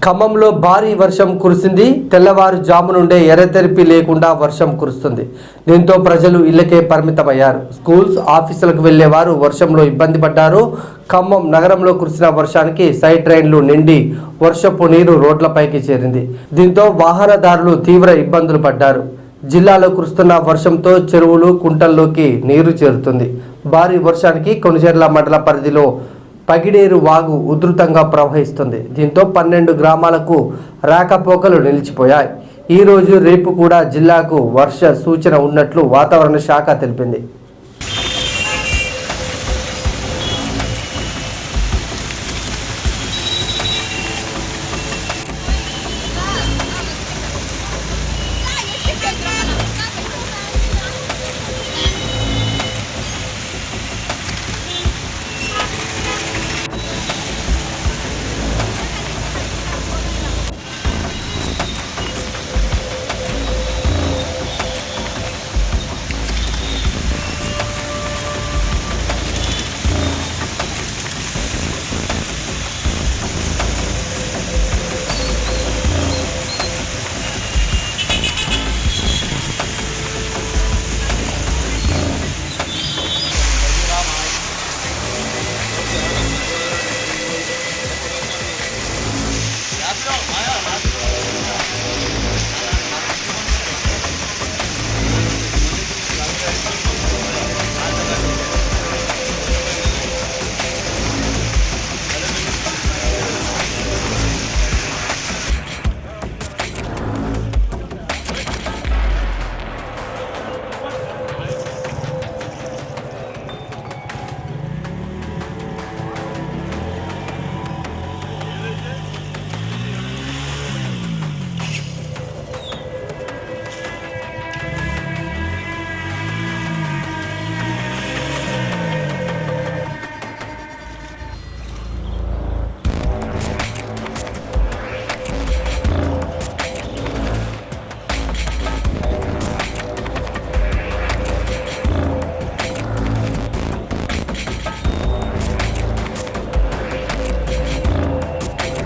ఖమ్మంలో భారీ వర్షం కురిసింది. తెల్లవారుజాము నుండే ఎర్రతెరిపి లేకుండా వర్షం కురుస్తుంది. దీంతో ప్రజలు ఇళ్లకే పరిమితమయ్యారు. స్కూల్స్, ఆఫీసులకు వెళ్లేవారు వర్షంలో ఇబ్బంది పడ్డారు. ఖమ్మం నగరంలో కురిసిన వర్షానికి సైడ్ డ్రైన్లు నిండి వర్షపు నీరు రోడ్లపైకి చేరింది. దీంతో వాహనదారులు తీవ్ర ఇబ్బందులు పడ్డారు. జిల్లాలో కురుస్తున్న వర్షంతో చెరువులు, కుంటల్లోకి నీరు చేరుతుంది. భారీ వర్షానికి కొణిజర్ల మండల పరిధిలో పగిడేరు వాగు ఉధృతంగా ప్రవహిస్తుంది. దీంతో 12 గ్రామాలకు రాకపోకలు నిలిచిపోయాయి. ఈరోజు, రేపు కూడా జిల్లాకు వర్ష సూచన ఉన్నట్లు వాతావరణ శాఖ తెలిపింది.